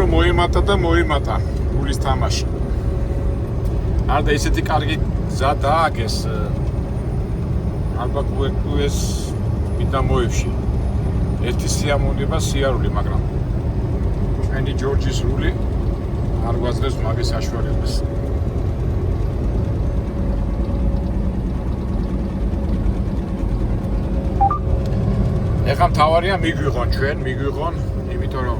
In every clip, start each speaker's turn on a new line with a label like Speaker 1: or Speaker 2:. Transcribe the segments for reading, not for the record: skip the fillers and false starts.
Speaker 1: მოიმატა და მოიმატა გულის თამაში. არდა ისეთი კარგი გზა დააგეს ალბაკუეს მიდამოებში. ერთი სიამოვნება სიარული, მაგრამ ჩვენი ჯორჯის რული არ გვაძლევს მაგის საშუალებას. ეხლა მთავარია მიგვიღონ ჩვენ, იმიტომ რომ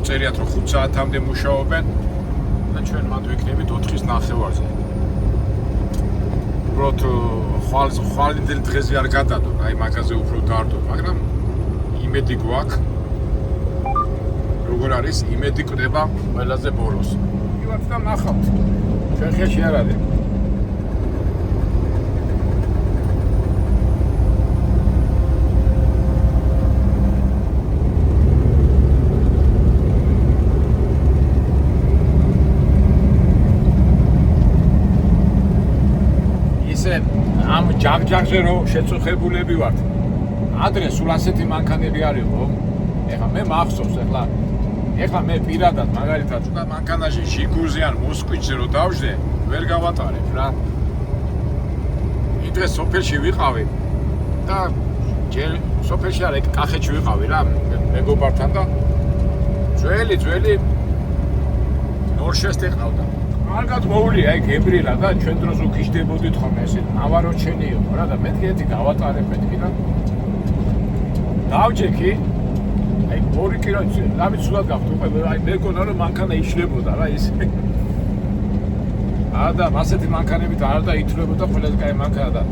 Speaker 1: უწერიათ რომ 5 საათამდე მუშაობენ და ჩვენ მათ ვიქნებით 4:30-ზე. უბრალოდ ხვალინდელი დღეზე არ გადადო, აი მაგაზე უფრო დარდო, მაგრამ იმედი გვაქვს. როგორ არის, იმედი კვდება ყველაზე ბოლოს. მივართ და ნახავთ. ჩვენ ხელში არ არის. ამ ჯაგჯაგზე რომ შეწუხებულები ვართ. ადრე სულ ასეთი მანქანები არ იყო. ეხლა მე მახსოვს ეხლა მე პირადად მაგალითად და მანქანაში ჟიგურზე ან მოსკვიჩზე რომ დავждე, ვერ გავატარებ რა. დღეს სოფელში ვიყავი და ჯერ სოფელში არა, კახეთში ვიყავი რა, მეგობართან და ძველი ნორშესტი ყავდა. კარგად მოვლია აი გებრილა და ჩვენ დროს უქიშდებოდით ხოლმე ესე ნავაროჩენი იყო რა და მეთქი ერთი გავატარებ მეთქი და დავჯექი აი 2 კილოметრი დამით სულად გავხტო აი მე მგონა რომ მანქანა იშლებოდა რა ისე და ასეთი მანქანებით არ დაითვლებოდა ყველაზე კაი მანქანა და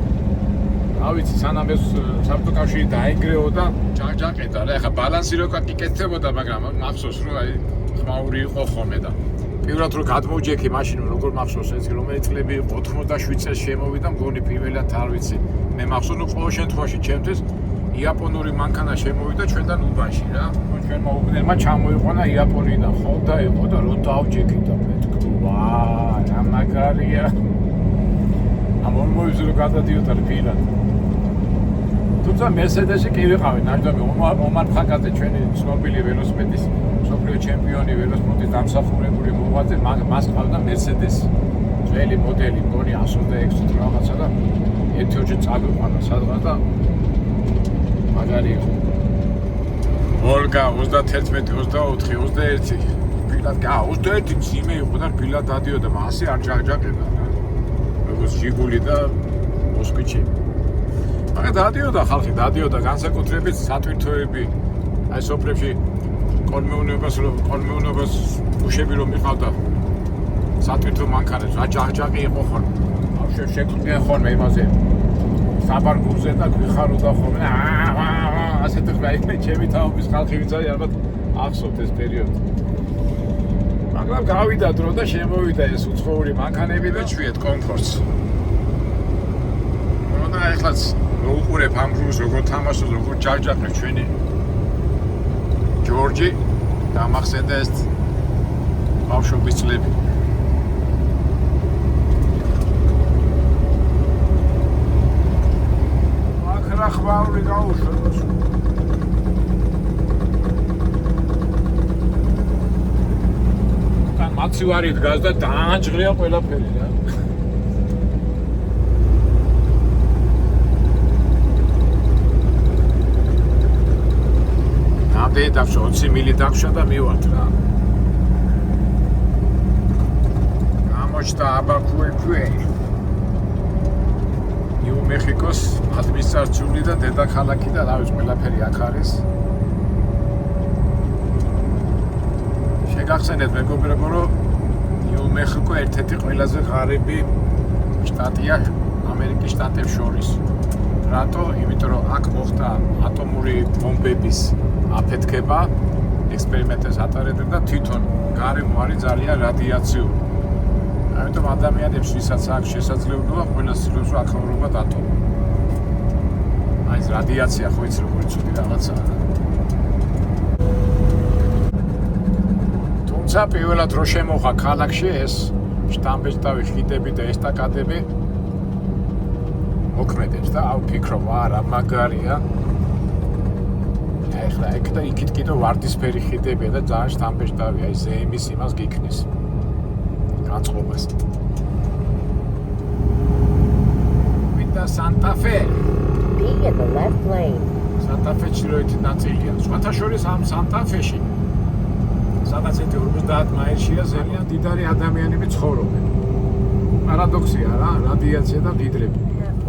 Speaker 1: რა ვიცი სანამ ეს საბჭოთა კავშირი დაინგრეოდა ჯაჭაყედა რა ეხა ბალანსი რო კიკეთებოდა მაგრამ მახსოვს რომ აი ხმაური იყო ხოლმე და პირველად რომ გადმოვჯექი მაშინ როგორ მახსოვს ეს რომელი წლები 87 წელს შემოვიდა მგონი პირველად არ ვიცი მე მახსოვს რომ ყოველ შემთხვევაში ჩემთვის იაპონური მანქანა შემოვიდა ჩვენთან უბანში რა ჩვენმა უბნელმა ჩამოიყვანა იაპონიიდან ხო და იყო და რო დავჯექი და მეთქი ვაა რა მაგარია ამონ მოიზრო გადადიოდა პირად თუმცა მერსედესი კი ვიყავი ნაჯდომი ომარ ხაკაძე ჩვენი ცნობილი ველოსიპედის მსოფლიო ჩემპიონი ველოსპორტის დამსახურებული მოღვაწე მას ყავდა მერსედესი ძველი მოდელი მგონი 126 თუ რაღაცა და ერთი ოჯი წაგვიყვანა სადღაც და მაგარი იყო ვოლგა 31 24 21 ფილად 21 ძიმე იყო და ფილად დადიოდა მასე არ ჯაჭაყება რა როგორც ჟიგული და მოსკვიჩი მაგრამ დადიოდა ხალხი დადიოდა განსაკუთრებით სატვირთოები აი სოფლებში კოლმეუნებას უშები რომ მიყავდა სატვირთო მანქანებს აჯაჭაყი იყო ხოლმე შეგვიძლია ხოლმე იმაზე საბარგულზე და გვიხაროდა ხოლმე ასეთი ხმა იქნება ჩემი თაობის ხალხი ვინც არის ალბათ ახსოვთ ეს პერიოდი მაგრამ გავიდა დრო და შემოვიდა ეს უცხოური მანქანები და ჩვიეთ კომფორტს და ეხლაც უყურებ ამ გრუპს როგორ თამაშობს როგორ ჯაჭაყებს ჩვენი ჯორჯი დამახსენდა ეს ბავშვობის წლები ახლა გაუშვებ თან მაცივარი დგას და დააჭრია ყველაფერი რა ამდე დავშო 20 მილი დავშა და მივართ რა გამოჩნდა აბაკუე მეხიკოს ადმინისტრაციული და დედაქალაქი და რა ვიცი ყველაფერი აქ არის შეგახსენეთ მეგობრებო რომ ნიუ-მეხიკო ერთ-ერთი ყველაზე ღარიბი შტატია ამერიკის შტატებს შორის რატო? იმიტომ რომ აქ მოხდა ატომური ბომბების აფეთქება ექსპერიმენტებს ატარებდნენ და თვითონ გარემო არის ძალიან რადიაციული ამიტომ ადამიანებს ვისაც აქვს შესაძლებლობა ყველას ცდილობს რომ ახმოვანებათ ატომი. აი ეს რადიაცია ხო იცი როგორ ცუდი რაღაცაა. თუმცა პირველად რო შემოხა ქალაქში ეს შტამბეჭდავი ხიდები და ესტაკადები მოქმედებს და აუ ფიქრობ არა მაგარია. აი ეხლა ეგ და იქით კიდე ვარდისფერი ხიდებია და ძალიან შთამბეჭდავია აი ზეიმის იმას გიქნის განწყობას. ვიდა სანტა-ფე.
Speaker 2: Be in the left lane.
Speaker 1: სანტა-ფე ჩრდილოეთი ნაწილია. სხვათა შორის ამ სანტა-ფეში სადაც 50 მაილშია ძალიან დიდარი ადამიანები ცხოვრობენ. Paradoxia რა, რადიაცია და მდიდრები.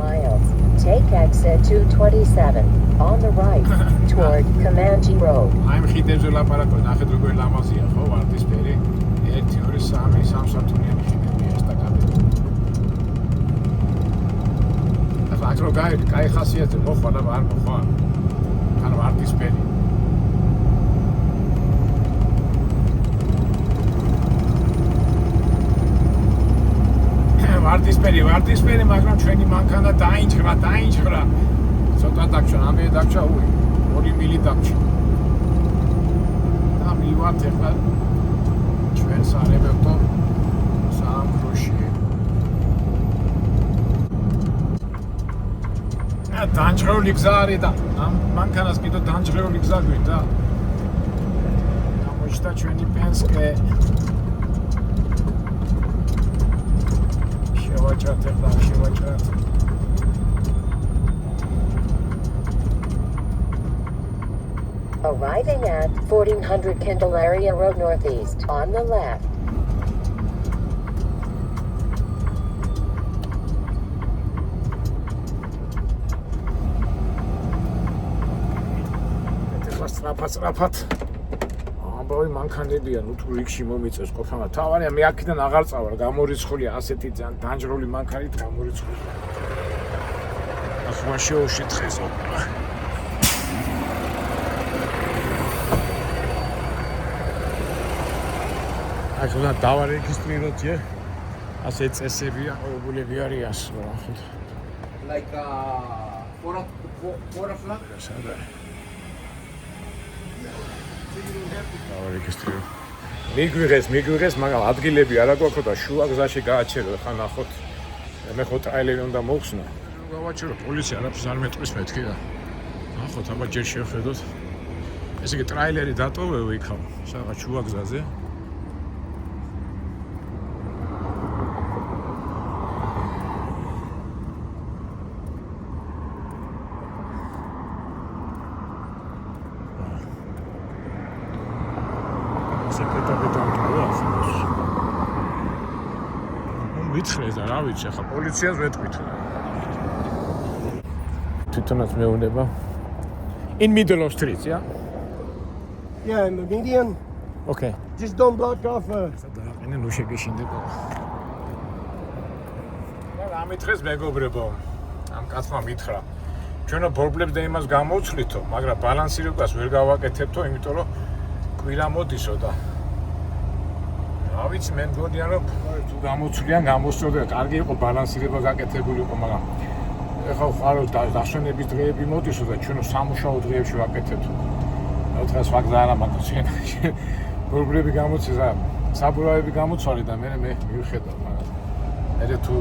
Speaker 2: Miles. Take exit 227 on the right toward Comanche Road.
Speaker 1: I'm ხიდებზე ლაპარაკობ, ნახეთ როგორი ლამაზია, ხო, ვარდისფერი. 1 2 3 3 სართულიანი ხიდებია ეს და კაბინეტი. ახლა აქ რო კაი ხასიათი მოხვალ და არ მოხვალ. ან ვარდისფერი. ვარდისფერი, მაგრამ ჩვენი მანქანა დაინჯღრა. ცოტა დაგჭა, ამე დაგჭა 2 მილი დაგჭა. და მივართ ახლა ჩვენ სარებელთო სამქროში. დაინჯღრული გზა არის და ამ მანქანას კიდე დაინჯღრული გზა გვინდა. გამოჩნდა ჩვენი პენსკე. შევაჭრათ.
Speaker 2: Arriving at 1400 Candelaria Road Northeast on the left.
Speaker 1: სწრაფად. ამბავი მანქანებია, ნუ თუ რიგში მომიწევს ყოფნა. თავარია მე აქედან აღარ წავარ, გამორიცხულია ასეთი ძალიან დაინჯრული მანქანით გამორიცხული. ახლა შეუშითხეს. ახლა დავარეგისტრიროთ, ასე წესებია, ყოველგვარი არის, რა.
Speaker 3: Like for a flat?
Speaker 1: დავარეგისტრირე. მიგვიღეს, მაგრამ ადგილები არა გვაქვს და შუა გზაში გააჩერო, ხა ნახოთ. მე ხო ტრაილერი უნდა მოვხსნა. გავაჩერო პოლიცია არაფერს არ მეტყვის მეთქი და ნახოთ, აბა ჯერ შევხედოთ. ესე იგი ტრაილერი დატოვე იქაო, სადღაც შუა გზაზე. ვიცხრეს და რა ვიცი, ახლა პოლიციას ვეთქვით. თვითონაც მეუნება. In middle of streets, yeah?
Speaker 3: Yeah, in the median.
Speaker 1: Okay.
Speaker 3: Just don't block off.
Speaker 1: სადა ნუ შეგეშინდება. და ამითხეს მეგობრებო. ამ კაცმა მითხრა. ჩვენო პრობლემებს და იმას გამოვცვლითო, მაგრამ ბალანსირებას ვერ გავაკეთებთო, იმიტომ რომ კვირა მოდისო და რა ვიცი, მე მგონია რომ თუ გამოცვლიან, გამოსწორდა, კარგი იყო ბალანსირება გაკეთებული იყო, მაგრამ ეხლა ხარო დასვენების დღეები მოდისო და ჩვენო სამუშაო დღეებში ვაკეთებთ. ოთხას ვაგზა არა, მაგრამ პრობლემები გამოცეს, საბურავები გამოცვალე და მე მივხედავ, მაგრამ მე თუ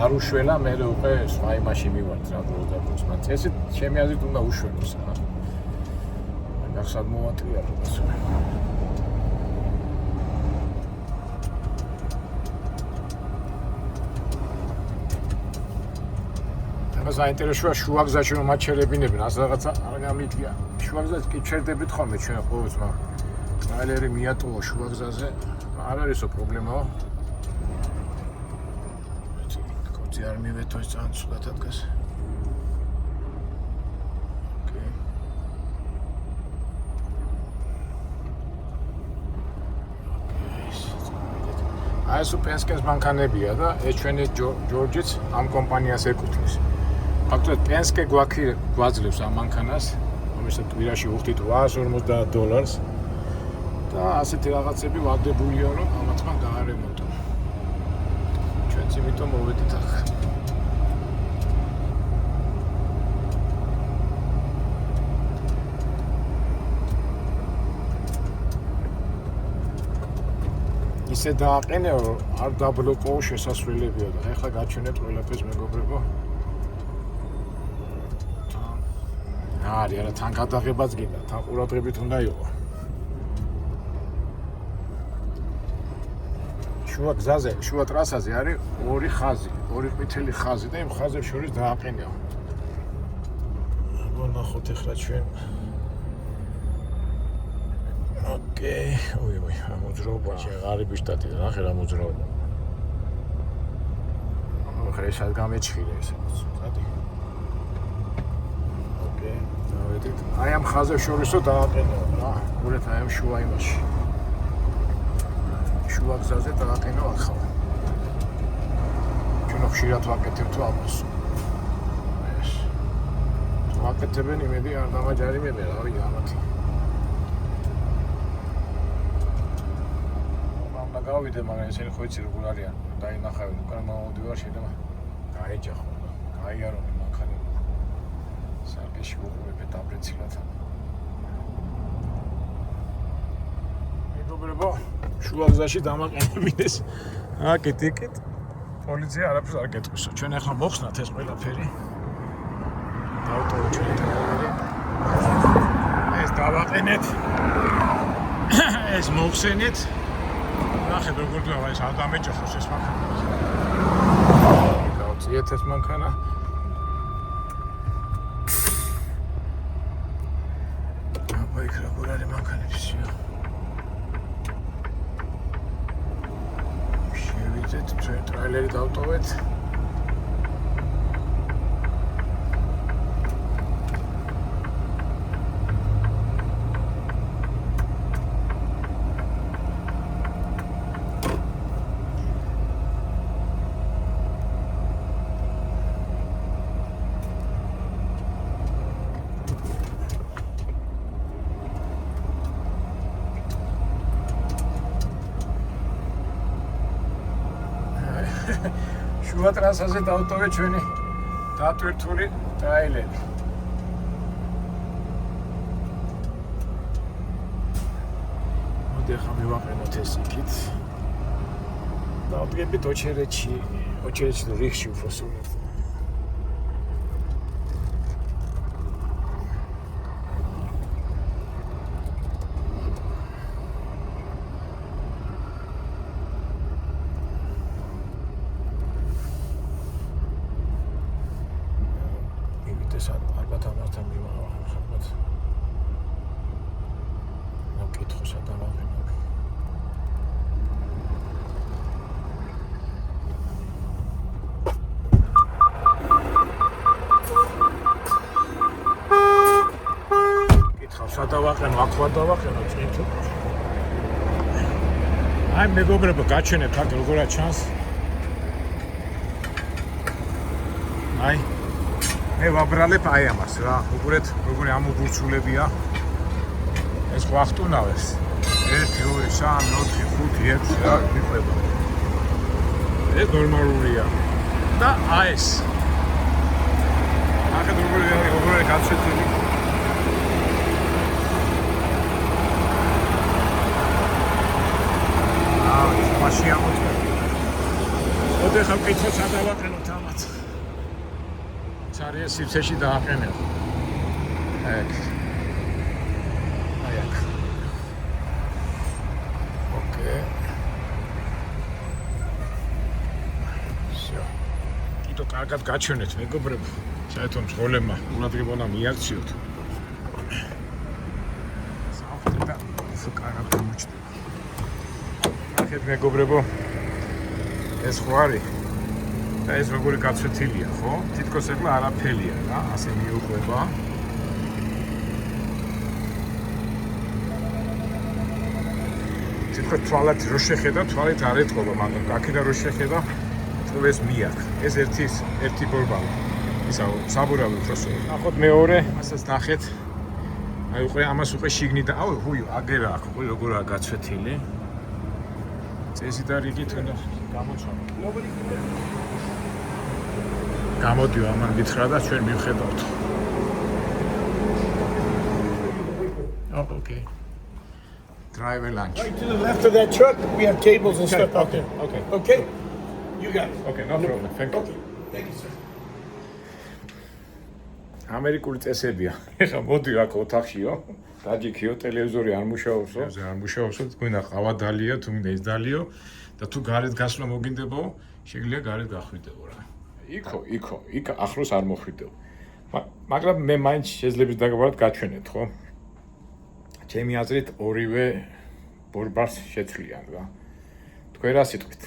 Speaker 1: არ უშველა, მე უკვე სხვა იმაში მივართ რა დროს და დროს, მაგრამ წესით ჩემი აზრით უნდა უშველოს რა. ახლა მოვატრია როგორც საინტერესოა შუა გზაში რომ მაჩერებინებენ, ასე რაღაცა არ გამიგია. შუა გზაზე კი ჩერდებით ხოლმე ჩვენ ყოველთვის, მაგრამ ტრაილერი მიატოვა შუა გზაზე, არ არისო პრობლემაო. კოძი არ მივეთო ეს ძალიან ცუდად ადგას. აი ეს პენსკეს მანქანებია და ეს ჩვენი ჯორჯიც ამ კომპანიას ეკუთვნის. ფაქტობრივად პენსკე გვაძლევს ამ მანქანას, რომელსაც კვირაში უხდით $850 და ასეთი რაღაცები ვაგდებულია, რომ ამათმა გაარემონტო. ჩვენც იმიტომ მოვედით ახლა. ისე დააყენეო, არ დაბლოკო შესასვლელებია და ეხლა გაჩვენეთ ყველაფერს მეგობრებო. არის, არა თან გადაღებაც გინდა, თან ყურადღებით უნდა იყო. შუა გზაზე, შუა ტრასაზე არის ორი ხაზი, ორი ყვითელი ხაზი და იმ ხაზებს შორის დააყენეო. ნახოთ ახლა ჩვენ. ოკეი, ოი, ამოძრაობა, ღარიბი შტატი, ნახე რა მოძრაობა. ახლა ეს გამეჩხირე ესე. სადი. ოკეი, დავედით. აი ამ ხაზებს შორისო დააყენეო რა. გულეთ აი ამ შუა იმაში. შუა გზაზე დააყენო ახლა. ჩვენ ხშირად ვაკეთებთ ამას. ვაკეთებენ იმედი არ დამაჯარიმებენ, რავი ამათი. უნდა გავიდე, მაგრამ ესენი ხო იცი როგორ არიან. დაინახავენ, უკან მოვიდივარ შეიძლება გაეჯახო და გაიარო მანქანა. სარგეში უყურებთ აპრეცილად. მეგობრებო, შუა გზაში დამაყენებინეს. აკეთ. პოლიცია არაფერს არ გეტყვისო. ჩვენ ახლა მოხსნათ ეს ყველაფერი. ავტო ჩვენ ეს დავაყენეთ. ეს მოვხსენეთ. ნახეთ როგორ გვა ეს არ დამეჭახოს ეს მანქანა. გავწიეთ ეს მანქანა. აბა იქ როგორ არის მანქანებისია. შევიძეთ ჩვენ ტრეილერი დავტოვეთ. შუა ტრასაზე დავტოვეთ ჩვენი დატვირთული ტრეილერი. მოდი ახლა მივაყენოთ ეს იქით. დავდგებით ოჩერეთში და რიხში უფრო სულ. ალბათ ამასთან მივაღავ ხალხად. მოკითხოს ადამიანები. კითხავს სადავაყენო, აქ ვადავაყენო წინ თუ. აი მეგობრებო, გაჩვენებთ აქ როგორა ჩანს. აი მე ვაბრალებ აი ამას რა, უყურეთ როგორი ამობურცულებია. ეს ხო ახტუნავეს. 1 2 3 4 5 6 რა მიყვება. ეს ნორმალურია. და აი ეს. ახლა როგორი გაცვეთილი. მაშინ ამოწევ. ოდე ხა ვკითხოთ სადავაყენოთ ამათ. არის სივრცეში დააყენებ. ეგ. აი აქ. ოკეი. კიდო კარგად გაჩვენეთ მეგობრებო. საერთოდ მძღოლებმა ყურადღება უნდა მიაქციოთ. საფრთხე და კარგად გამოჩნდება. ნახეთ მეგობრებო. ეს ხო არის? და ეს როგორი გაცვეთილია, ხო? თითქოს ახლა არაფერია რა, ასე მიუყვება. თითქოს თვალად რო შეხედა, თვალით არ ეტყობა, მაგრამ აქედან რო შეხედა, ეს მიაქ. ეს ერთი ბორბალი. ისა საბურავი უბრალოდ. ნახოთ მეორე, ასაც ნახეთ. აი უკვე ამას უკვე შიგნით და აუ, ჰუი, აგერა აქ, უკვე როგორაა გაცვეთილი. წესი და რიგით უნდა გამოცვალო. გამოდიო ამან გითხრა და ჩვენ მივხედავთ. Oh, okay. Driver lunch.
Speaker 3: Right to the left of that truck, we have tables and stuff out there.
Speaker 1: Okay.
Speaker 3: Okay? You got it.
Speaker 1: Okay, no problem. Thank you.
Speaker 3: Okay. Thank you, sir.
Speaker 1: ამერიკული წესებია. ეხლა მოდი აქ ოთახშიო, დაჯიქიო, ტელევიზორი არ მუშაობსო. არ მუშაობსო, გვინდა ყავადალია, თუ მინდა ის დალიო და თუ გარეთ გასვლა მოგინდებო, შეგვიძლია გარეთ გახვიდებო რა. იქ ახლოს არ მოხვიდეო. მაგრამ მე მაინც შეძლებს დაგაბარად გაჩვენეთ, ხო? ჩემი აზრით ორივე ბორბარს შეცვლიან რა. თქვენ რა სიტყვით?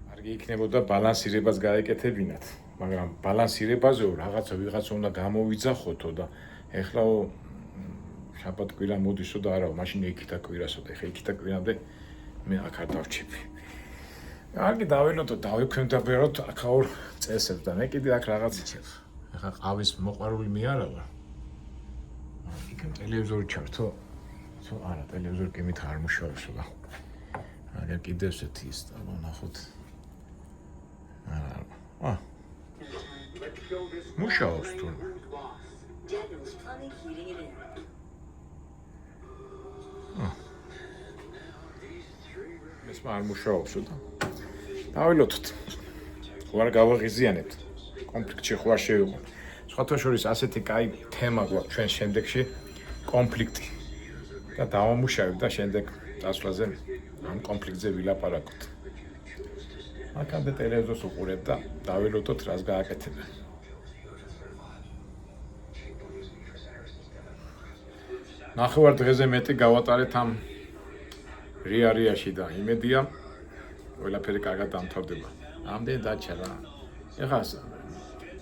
Speaker 1: კარგი იქნებოდა ბალანსირებას გაეკეთებინათ, მაგრამ ბალანსირებაზეო ვიღაცა უნდა გამოვიძახოთო და ეხლა შაბათ კვირა მოდისო და არა, მაშინ იქითა კვირასო და ეხლა იქითა კვირამდე მე აქ არ დავჩები. კარგი დაველოდო, დავიქვემდებაროთ აქაურ წესებს და მე კიდე აქ რაღაც იცებ. ეხლა ყავის მოყვარული მე არა ვარ. იქ ტელევიზორი ჩართო. თუ არა, ტელევიზორი კი მით არ მუშაობს რა. აგერ კიდე ესეთი ის და ნახოთ. არა. მუშაობს თუ. ეს არ მუშაობსო და დავილოდოთ. ხوار გავაღიზიანებთ. კონფლიქტში ხوار შევიყო. სხვათა შორის ასეთი კაი თემა გვაქვს ჩვენ შემდეგში კონფლიქტი. და დავამუშავებ და შემდეგ წასვლაზე ამ კონფლიქტზე ვილაპარაკოთ. აქამდე ტელევიზორს უყურებ და დავილოდოთ რას გააკეთებენ. ნახევარ დღეზე მეტი გავატარეთ ამ რიარიაში და იმედია ყველაფერი კარგად დამთავრდება. ამდენ დაჩა რა. ეხლა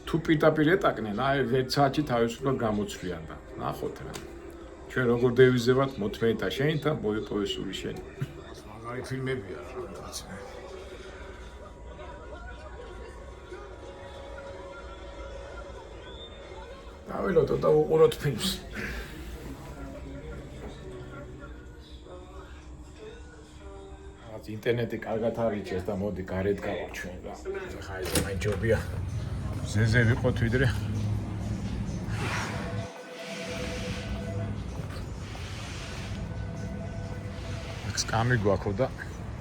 Speaker 1: თუ პირდაპირ ეტაკნენ, აი 1 საათში თავისუფლად გამოცვლიან და ნახოთ რა. ჩვენ როგორ დევიზებად მოთმენთა შენ და მოიპოვე სული შენ. მაგარი ფილმებია რა რაღაც. დავილოდო და უყუროთ ფილმს. ინტერნეტი კარგად არიჩეს და მოდი გარეთ გავარ ჩვენ რა. ხა ეს მაინჯობია. ზეზე ვიყოთ ვიდრე. აქ სკამი გვაქვს და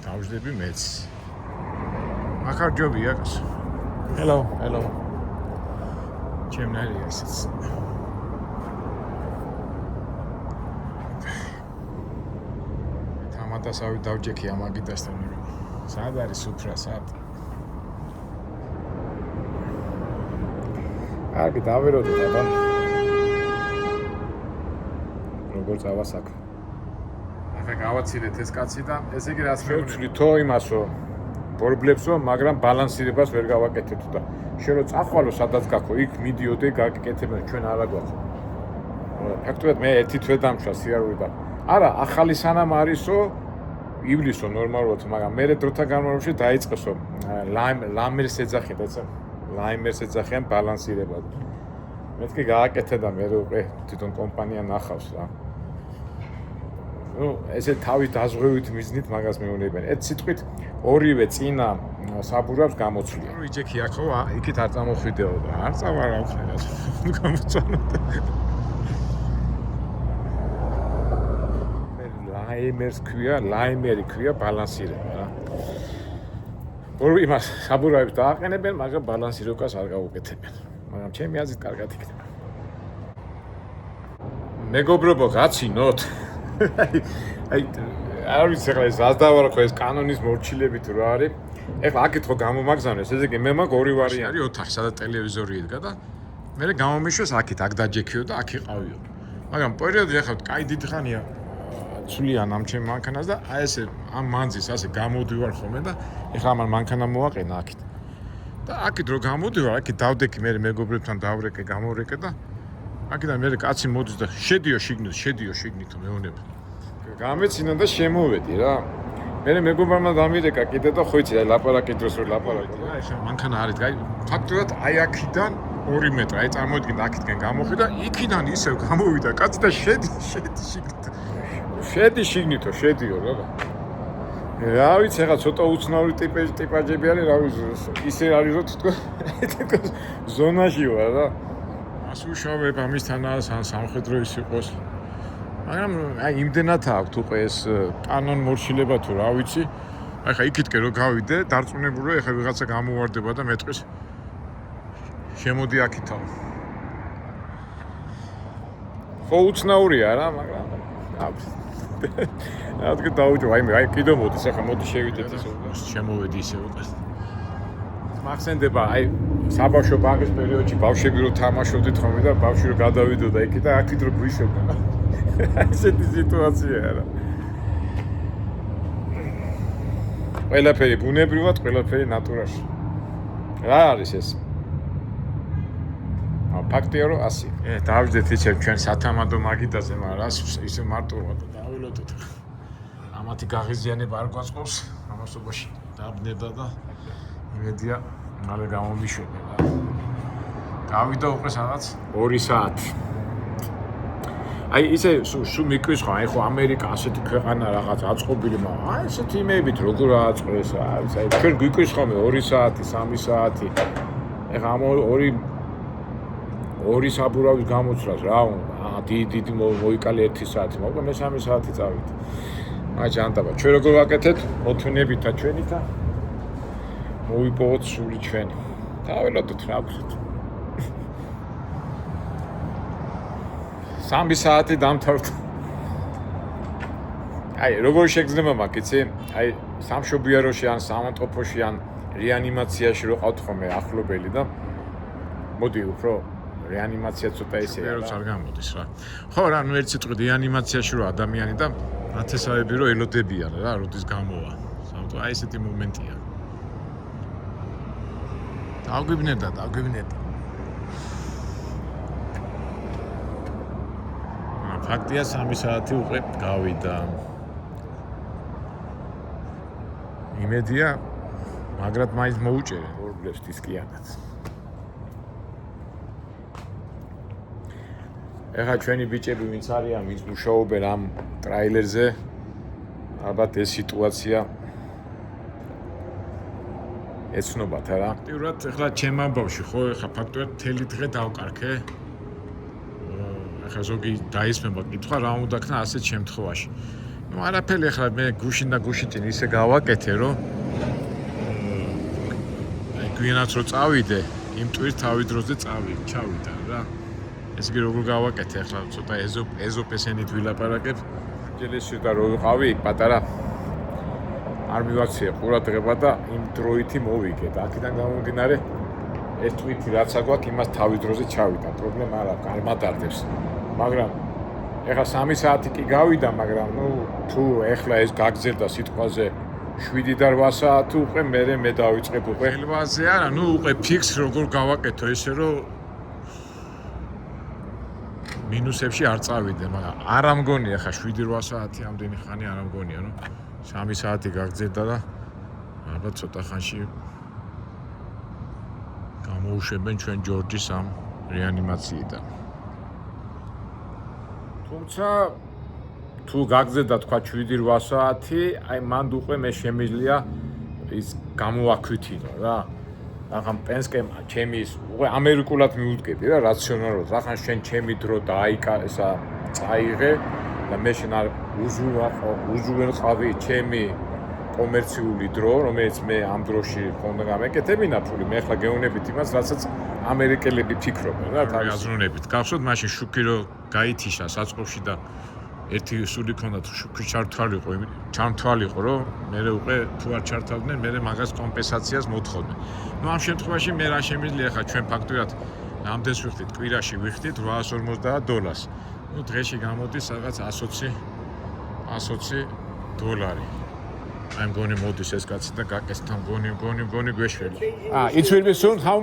Speaker 1: დავждები მეც. ახარ ჯობია კაც. Hello. ჩემნაირია ისიც. თამადასავი დავჯექი ამ აგიდასთან რომ სად არის სუფრა სად? კარგი დავეროდე და როგორ წავას აქ? ახლა გავაცილეთ ეს კაცი და ესე იგი რაც შევცვლითო იმასო ბორბლებსო, მაგრამ ბალანსირებას ვერ გავაკეთეთ და შენ რო წახვალო სადაც გაქო, იქ მიდიოდე გაკეთებენ ჩვენ არა გვაქვს. ფაქტობრივად მე ერთი თვე დამშვა სიარული და არა, ახალი სანამ არისო ივლისო ნორმალურად, მაგრამ მე დროთა განმავლობაში დაიწყესო ლაიმერს ეძახიან, დაიწყე ლაიმერს ეძახიან ბალანსირება. მე თქი გააკეთე და მე უკვე თვითონ კომპანია ნახავს რა. ესე თავის დაზღვევით მიზნით მაგას მეუნებიან. ერთ სიტყვით ორივე წინა საბურავს გამოცვლია. რო იჯექი აქო, იქით არ წამოხვიდეო და არ წავარა უხნებას. გამოცანო. ლაიმერი ქვია ბალანსირება რა. ორი იმას საბურავებს დააყენებენ, მაგრამ ბალანსირებას არ გაუკეთებენ. მაგრამ ჩემი აზრით კარგად იქნება. მეგობრებო, გაცინოთ. აი, არ ვიცი ახლა ეს ასდავარქო ეს კანონის მორჩილებით რა არის. ეხლა აქეთ ხო გამომაგზავნეს, ესე იგი მე მაგ ორი ვარიანტი. ოთახი, სადაც ტელევიზორი იდგა და მე გამომიშვეს აქეთ, აქ დაჯექიო და აქ იყავიო. მაგრამ პერიოდი ახლა კაი დიდი ხანია ცვლიან ამ ჩემ მანქანას და აი ესე ამ მანძის ასე გამოდივარ ხოლმე და ეხლა ამ მანქანა მოაყენა აქეთ. და აქეთ რო გამოდივარ, აქეთ დავდექი მე მეგობრებთან დავრეკე, გამორეკე და აქედან მე კაცი მოდის და შედიო შიგნით მეუნება. გამეცინა და შემოვედი რა. მე მეგობრებმა დამირეკა კიდე და ხო იცი აი ლაპარაკი დროს რო ლაპარაკი რა, ეხლა მანქანა არის, აი ფაქტობრივად აი აქიდან 2 მეტრი, აი წარმოიდგინე აქეთკენ გამოხვიდა, იქიდან ისევ გამოვიდა კაცი და შედი შიგნით. შედი შიგნითო, შედიო რა. რა ვიცი, ახლა ცოტა უცნაური ტიპაჟები არის, რა ვიცი, ისე არის რომ თვითონ ზონაში ვარ რა. ასუშავებ ამისთანაც ან სამხედრო ის იყოს. მაგრამ აი იმდენად აქვს უკვე ეს კანონ მორჩილება თუ რა ვიცი. აი ხა იქითკენ რო გავიდე, დარწმუნებული ვარ, ეხლა ვიღაცა გამოვარდება და მეტყვის შემოდი აქითაო. ხო უცნაურია რა, მაგრამ რადგან დაუჯო, აი კიდე მოდის, ახლა მოდი შევიდეთ ისე შემოვედი ისე უკეთ. მახსენდება, აი საბავშვო ბაღის პერიოდში ბავშვები რო თამაშობდით ხოლმე და ბავშვი რო გადავიდოდა იქ და აქეთ რო გვიშობდა. ესეთი სიტუაციაა რა. ყველაფერი ბუნებრივად, ყველაფერი ნატურაში. რა არის ეს? ფაქტია რომ ასე. დავიძეთ ისევ ჩვენ სათამადო მაგიდაზე, მაგრამ რას ისე მარტოა და დავილოდოთ. ამათი გაღიზიანება არ გვაწყობს, ამასობაში დაბნედა და იმედია მალე გამომიშვება რა. გავიდა უკვე სადაც 2 საათი. აი ისე სულ მიკვრის ხო, აი ხო ამერიკა ასეთი ქვეყანა რაღაც აწყობილი, მაგრამ აი ესეთი იმეებით როგორ აწყდეს, აი ჩვენ გვიკვრის ხოლმე 2 საათი, 3 საათი. ეხლა ამ 2 საბურავის გამოცვლას რა უნდა, დიდი მოიკალე 1 საათი, მაგრამ მე 3 საათი წავით. აი ჯანტაბა, ჩვენ როგორ ვაკეთეთ? მოთმინებითა ჩვენით და მოვიპოვოთ სული ჩვენი. დაველოდოთ რა ვქოთ. 3 საათი დამთავრდა. აი როგორ შეგრძნება მაგ იცი? აი სამშობიაროში ან სამონტოფოში ან რეანიმაციაში რო ყავთ ხოლმე ახლობელი და მოდი უფრო რეანიმაცია ცოტა ისეა რა. არ გამოდის რა. ხო რა, ნუ ერთ სიტყვით რეანიმაციაში რო ადამიანი და ნათესავები რო ელოდებიან რა, როდის გამოვა. სამთო აი ესეთი მომენტია. დაგვიბნედა. ფაქტია 3 საათი უკვე გავიდა. იმედია მაგრად მაინც მოუჭერე ორგლებს დისკიანაც. ეხლა ჩვენი ბიჭები ვინც არიან, ვინც მუშაობენ ამ ტრაილერზე, ალბათ ეს სიტუაცია ეცნობათ რა. ფაქტიურად ეხლა ჩემ ამბავში ხო, ეხლა ფაქტიურად მთელი დღე დავკარგე. ეხლა ზოგი დაისმება კითხვა რა უნდა ქნა ასეთ შემთხვევაში. ნუ არაფერი ეხლა მე გუშინ და გუშინ ისე გავაკეთე რომ აი გვიანაც რო წავიდე, იმ ტვირ თავი დროზე ჩავიდა რა. ეს კი როგორ გავაკეთე ახლა ცოტა ეზოპესენით ვილაპარაკებ. ჯელესი და რო ვიყავი პატარა არ მივაქცია ყურადღება და იმ დროითი მოვიგე და აქედან გამომდინარე ეს ტვიტი რაც აგვაქვს იმას თავის დროზე ჩავიდა. პრობლემა არ აქვს, არ მადარდებს. მაგრამ ეხლა 3 საათი კი გავიდა, მაგრამ ნუ თუ ეხლა ეს გაგზელდა სიტყვაზე 7 და 8 საათი უკვე მე დავიწყებ უკვე. ხელბაზე არა, ნუ უკვე ფიქს როგორ გავაკეთო ესე რომ მინუსებში არ წავიდე, მაგრამ არ ამგონია ხა 7-8 საათი ამდენი ხანი არ ამგონია, რომ 3 საათი გაგზელდა და ალბათ ცოტა ხანში გამოუშვებენ ჩვენ ჯორჯის ამ რეანიმაციიდან. თუმცა თუ გაგზელდა თქვა 7-8 საათი, აი მანდ უკვე მე შემიძლია ის გამოვაქვითინო რა. ახან პენსკემ ჩემი უკვე ამერიკულად მიუდგები რა, რაციონალურად. ახან შენ ჩემი დრო ესა წაიღე და მე შენ არ უზუველყავი ჩემი კომერციული დრო, რომელიც მე ამ დროში ხონდა გამეკეთებინა ფული. მე ახლა გეუნებით იმას, რასაც ამერიკელები ფიქრობენ რა, თავის აზროვნებით. გახსოვთ მაშინ შუქი რო გაითიშა საწყობში და ერთი სული ქონდა შუქი ჩართვალიყო, რომ მე უკვე თუ არ ჩართავდნენ, მე მაგას კომპენსაციას მოთხოვდნენ. ნუ ამ შემთხვევაში მე რა შემიძლია ხა ჩვენ ფაქტურად ამდენს ვიხდით, კვირაში ვიხდით $850. ნუ დღეში გამოდის რაღაც $120. I'm going to move this guys the Pakistan going gweshvela. It will be soon. How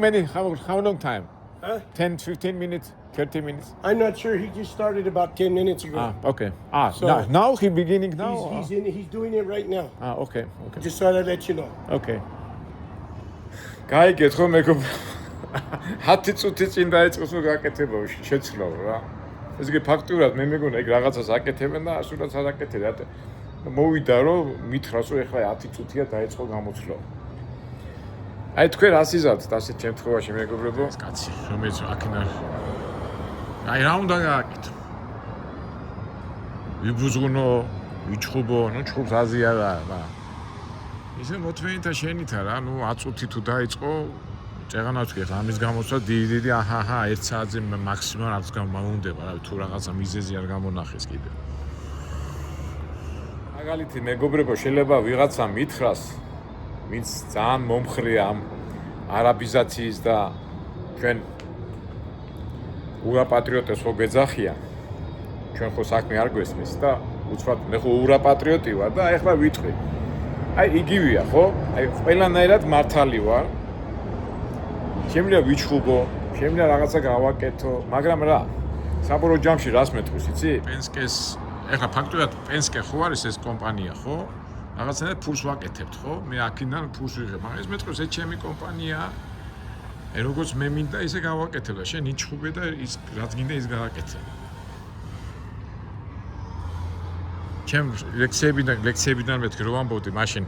Speaker 1: long time?
Speaker 3: Huh?
Speaker 1: 10, 15 minutes, 30 minutes.
Speaker 3: I'm not sure. He just started about 10 minutes ago.
Speaker 1: Okay.
Speaker 3: So
Speaker 1: now he's beginning now.
Speaker 3: He's doing it right now.
Speaker 1: Okay.
Speaker 3: Just thought I'd let you know.
Speaker 1: Okay. გაიგეთ რომ მეგობ 10 წუთი წინ დაიწყოს რომ გაკეთება შეცვლავ რა. ეს იგი ფაქტურად მე მეგონა ეგ რაღაცას აკეთებენ და ასურაც არ აკეთებენ. მოვიდა რომ მითხრას რომ ეხლა 10 წუთია დაიწყო გამოცვლა. აი თქვენ რას იზართ ასეთ შემთხვევაში მეგობრებო? კაცი, რომელიც აქნა აი რა უნდა გააკეთო? ვიბუზღუნო, ვიჩხუბო, ნუ ჩხუბს აზია რა. ისე მოთმენითა შენითა რა, ნუ 10 წუთი თუ დაიწყო, ჭეღანავს კი ხა ამის გამოსვლა დიდი აჰა 1 საათზე მაქსიმუმ რაც გამომუნდება რა თუ რაღაცა მიზეზი არ გამონახეს კიდე მაგალითი მეგობრებო შეიძლება ვიღაცა მითხრას ვინც ძალიან მომხრეა ამ არაბიზაციის და ჩვენ ურაპატრიოტებს ხო გეძახიან ჩვენ ხო საქმე არ გვესმის და უცბად მე ხო ურაპატრიოტი ვარ და ეხლა ვიტყვი აი იგივეა ხო აი ყველანაირად მართალი ვარ შემიძლია ვიჩხუბო შემიძლია რაღაცა გავაკეთო მაგრამ რა საბოლოო ჯამში რას მეტყვის იცი პენსკეს ეხლა ფაქტობრივად პენსკე ხო არის ეს კომპანია ხო რაღაცნაირად ფულს ვაკეთებთ ხო მე აქედან ფულს ვიღებ მაგრამ ეს მეტყვის ეს ჩემი კომპანიაა როგორც მე მინდა ისე გავაკეთებ და შენ იჩხუბე და ის რაც გინდა ის გააკეთე ჩემ ლექციებიდან მეთქი რომ ამბობდი მაშინ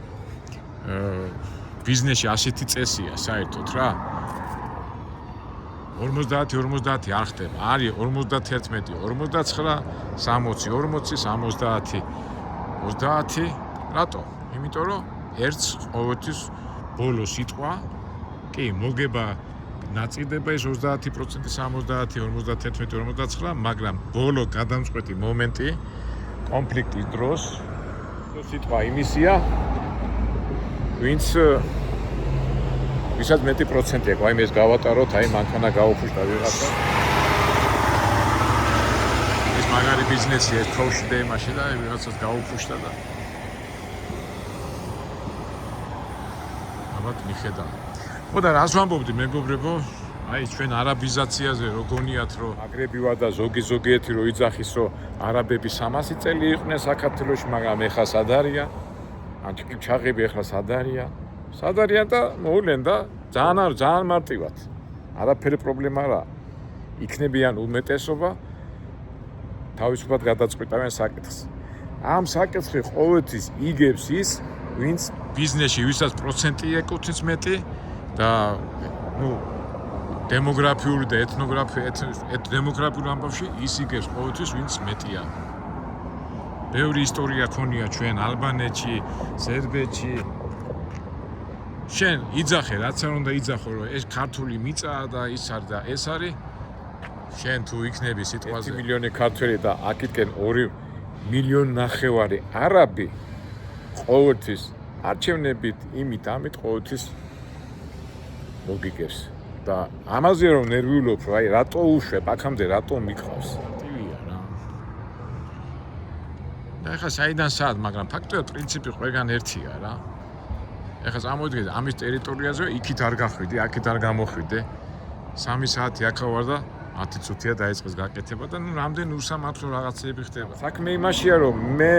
Speaker 1: ბიზნესში ასეთი წესია საერთოდ რა 50 არ ხდება არის 51 49 60 40 60 რატო იმიტომ რომ ერთს ყოველთვის ბოლო სიტყვა კი მოგება ნაწიდება ეს 30% 70 51 49 მაგრამ ბოლო გადამწყვეტი მომენტი კონფლიქტის დროს სიტყვა იმისია ვისაც მეტი პროცენტი აქვს აი მე ეს გავატაროთ აი მანქანა გაუფუშტა ვიღაცა ეს მაგარი ბიზნესია ეს თოუში იმაში და ვიღაცას გაუფუშტა და ალბათ მიხედა ხო და რას ვამბობდი მეგობრებო აი ჩვენ არაბიზაციაზე რო გონიათ რომ აგრები ვარ და ზოგიერთი რო იძახის რომ არაბები 300 წელი იყვნენ საქართველოში მაგრამ ეხლა სად არიან ანტიკი ჩაღები ეხლა სად არიან და მოვლენ და ძალიან მარტივად არაფერი პრობლემა არა იქნებიან უმეტესობა თავისუფლად გადაწყვეტავენ საკითხს ამ საკითხი ყოველთვის იგებს ის ვინც ბიზნესში ვისაც პროცენტი ეკუთვნის მეტი და დემოგრაფიული და დემოგრაფიულ ამბავში ის იგებს ყოველთვის ვინც მეტია ბევრი ისტორია ქონია ჩვენ ალბანეთში სერბეთში შენ იძახე რაც არ უნდა იძახო რომ ეს ქართული მიწაა და ის არის და ეს არის შენ თუ იქნები სიტყვაზე 1 მილიონი ქართველი და აქეთკენ 2.5 მილიონი არაბი ყოველთვის არჩევნებით ამით ყოველთვის მოგიგებს და ამაზე რომ ნერვიულობ რა აი რატო უშვებ აქამდე რატო მიყავს ტივია რა და ეხლა საიდან სად მაგრამ ფაქტობრივად პრინციპი ყველგან ერთია რა ეხლა წამოვიდგინე ამის ტერიტორიაზე იქით არ გახვიდე აქეთ არ გამოხვიდე 3 საათი აქა ვარ და 10 წუთია დაიწყეს გაკეთება და რამდენი უსამართლო რაღაცები ხდება საქმე იმაშია რომ მე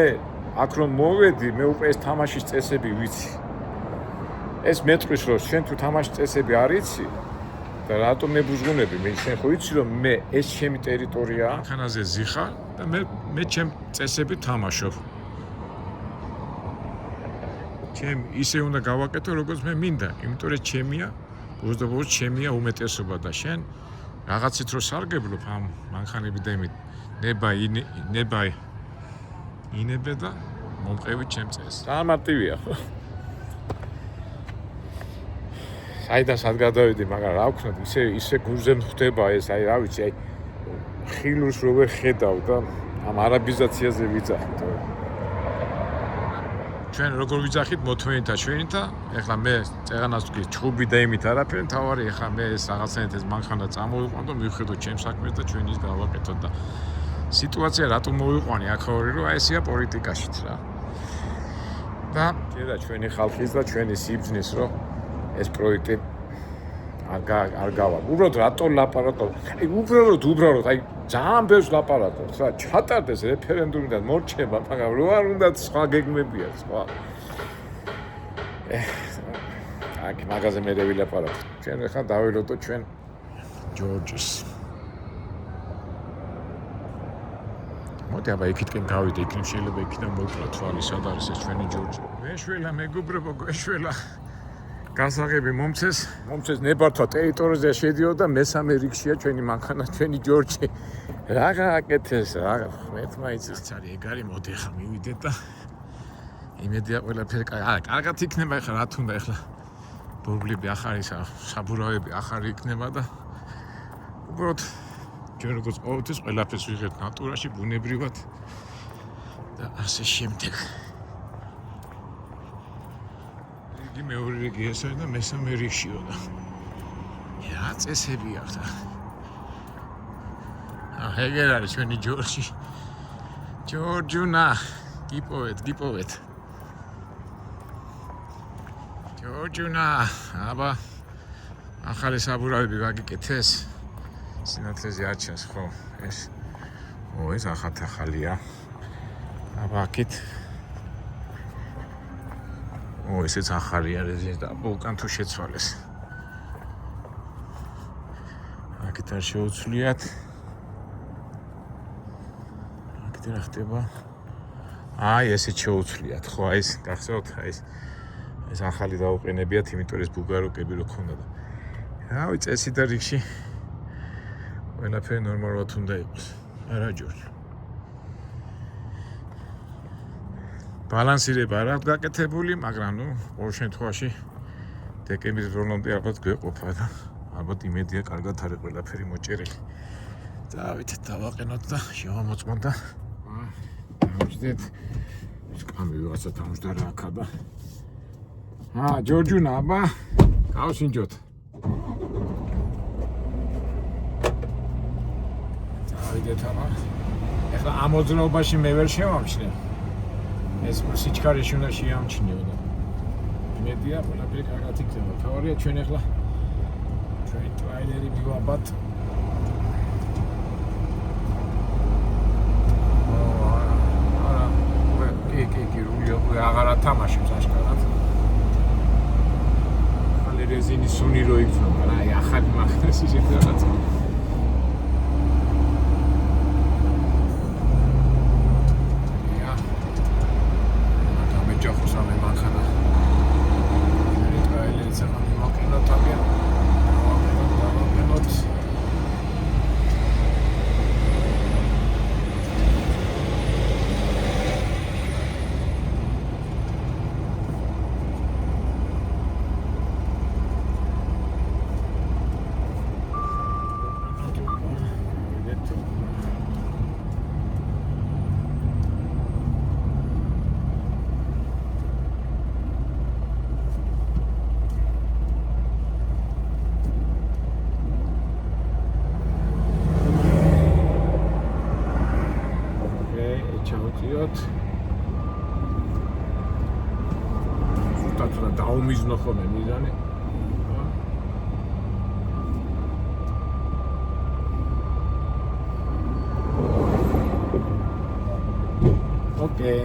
Speaker 1: აქ რომ მოვედი მე უკვე ეს თამაშის წესები ვიცი ეს მეტყვის რომ შენ თუ თამაშის წესები არ იცი და რატომ მებუზღუნები მე შენ ხო იცი რომ მე ეს ჩემი ტერიტორიაა მანქანაზე ზიხარ და მე ჩემ წესები თამაშობ ჩემ ისე უნდა გავაკეთო როგორც მე მინდა იმიტომ რომ ჩემია უბრალოდ ჩემია უმეტესობა და შენ რაღაცით რო სარგებლობ ამ მანქანები და იმით ნება ინებე და მომყევი ჩემ წესს ძალიან მარტივია ხო საიდან სად გადავიდი მაგრამ რა ვქნათ ისე გულზე მხდება ეს აი რა ვიცი აი ხილულს რო ვერ ხედავ და ამ არაბიზაციაზე ვიძახით ჩვენ როგორ ვიძახით მოთმენითა ჩვენითა ეხლა მე წეღანას ვთქვი ჩხუბი და იმით არაფერი თავარი ეხლა მე ეს რაღაცნაირად ეს მანქანა წამოვიყვან და მივხედოთ ჩემს საქმეს და ჩვენ ის გავაკეთოთ და სიტუაცია რატომ მოვიყვანი აქაური რომ აი ესია პოლიტიკაშიც რა და ჯერა ჩვენი ხალხის და ჩვენი სიბზნის რომ ეს პროექტი არ გავა. უბრალოდ რატო ლაპარაკობ? აი უბრალოდ აი ძალიან ბევრს ლაპარაკობთ რა. ჩატარდეს რეფერენდუმი და მორჩება, მაგრამ რო არ უნდა სხვა გეგმებია სხვა. აქ მაგაზე მე ვილაპარაკო. ჩვენ ახლა დავილოდო ჩვენ ჯორჯის. მოდი აბა იქითკენ გავიდე, იქნებ შეიძლება იქიდან მოვკლათ თვალი, სად არის ეს ჩვენი ჯორჯი. მეშველა მეგობრებო, გეშველა. გასაღები მომცეს ნებართვა ტერიტორიაზე შედიოდა მესამე რიგშია ჩვენი მანქანა, ჩვენი ჯორჯი. რა გააკეთეს, რა მეთმა იცის. ცარი ეგ არის, მოდი ახლა მივიდეთ და იმედია ყველაფერი კარგად იქნება ახლა რა თქმა უნდა ახლა ბორბლები ახალი საბურავები ახალი იქნება და უბრალოდ ჩვენ როგორც ყოველთვის ყველაფერს ვიღებთ ნატურაში, ბუნებრივად და ასე შემდეგ. იგი მეორე რიგი ესაა და მესამე რიგშიო და რა წესები აქვს და ეგერ არის ჩვენი ჯორჯი. ჯორჯუნა, გიპოვეთ. ჯორჯუნა, აბა ახალი საბურავები ვაგიკეთეს. სინათლეზე აჩენს ხო? ეს ახალია. აბა აქეთ ესეც ახალია რეზინი და უკან თუ შეცვალეს. აქეთ არ შეუცვლიათ. აქეთ რა ხდება? ესეც შეუცვლიათ, ხო, ეს გახსოვთ, ეს ახალი დაუყენებიათ, იმიტომ ეს ბუგაროკები რო ქონდა და რავი, წესი და რიგში ყველაფერი ნორმალურად უნდა იყოს. არა ჯორჯ. ბალანსირება არ აქვს გაკეთებული, მაგრამ ყოველ შემთხვევაში დეკემბრის ბოლომდე ალბათ გვეყოფა და ალბათ იმედია კარგად არის ყველაფერი მოჭერილი. დავით დავაყენოთ და შევამოწმოთ და დავჭდეთ. სკამი ვიღაცა დამჯდარა აქა და ჯორჯუნა, აბა გავსინჯოთ. დავიდეთ აბა. ეხლა ამ მოძრაობაში მე ვერ შევამჩნევ. ეს სიჩქარეში უნდა შეამჩნიო და იმედია ყველაფერი კარგად იქნება. თავარია ჩვენ ეხლა ჩვენი ტრაილერი მივაბათ. კი, რული აღარ ათამაშებს აშკარად. ახალი რეზინის სუნი რო იქნება, მაგრამ ახალი მაგნესი შეფერაცა. ზუსტად დაუმიზნო ხოლმე მიზანი. ოკეი.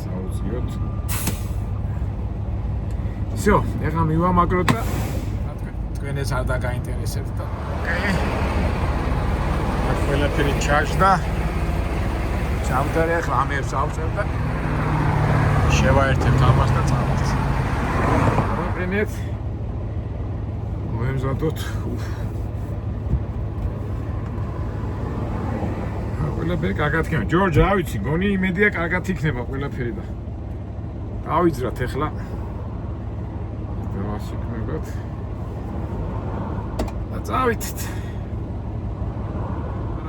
Speaker 1: საუციოთ. всё, ეხლა მივამაგროთ და თქვენეს არ დაგაინტერესებთ და ოკეი. ყველაფერი ჩარჯდა. ჩავდარე ახლა ამებს ავწევ და შევაერთებთ ამას და წავიდეთ. მოგვიანებით მოემზადოთ. ყველაფერი კარგად იქნება. ჯორჯ, რა ვიცი, გონი იმედია კარგად იქნება ყველაფერი და დავიძრათ ახლა. დავასიკნებოთ. და წავიდეთ.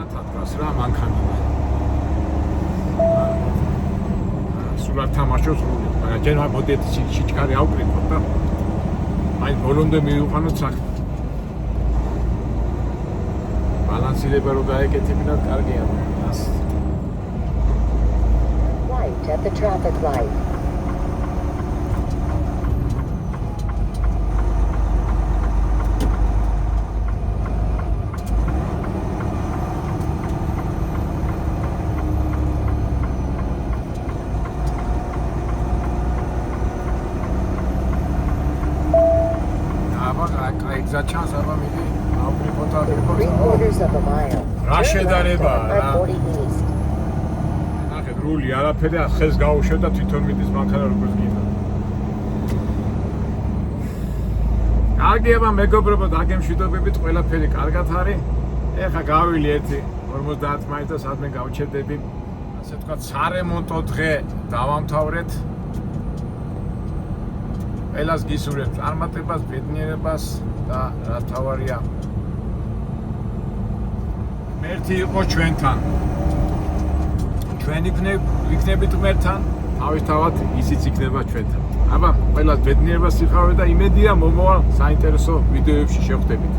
Speaker 1: ათათქას რა მანქანა. სულ არ თამაშობს რული, მაგრამ ჯერ მოდეთ სიჩქარე ავკრიფოთ და აი ბოლომდე მივიყვანოთ საქმე. ბალანსირება რო გაეკეთებინათ კარგია.
Speaker 2: Right at the traffic light.
Speaker 1: გზა ჩანს აბა მიდი ავკრიფოთ და
Speaker 2: 3/4 of a mile.
Speaker 1: რა შედარება რა.
Speaker 2: 40 east.
Speaker 1: ნახეთ რული არაფერი ხეს გაუშვებ და თვითონ მიდის მანქანა როგორც გინდა. კარგი აბა მეგობრებო, დაგემშვიდობებით, ყველაფერი კარგად არის. ეხა გავილი ერთი 50 მაინც და სადმე გავჩერდები. ასე ვთქვათ, სარემონტო დღე დავამთავრეთ. ყველას გისურვებთ წარმატებას, ბედნიერებას და რა თავარია ღმერთი იყო ჩვენთან. ჩვენ იქნებით ღმერთთან, თავისთავად ისიც იქნება ჩვენთან. აბა, ყველას ბედნიერებას სიხარულე და იმედია მომავალ საინტერესო ვიდეოებში შევხვდებით.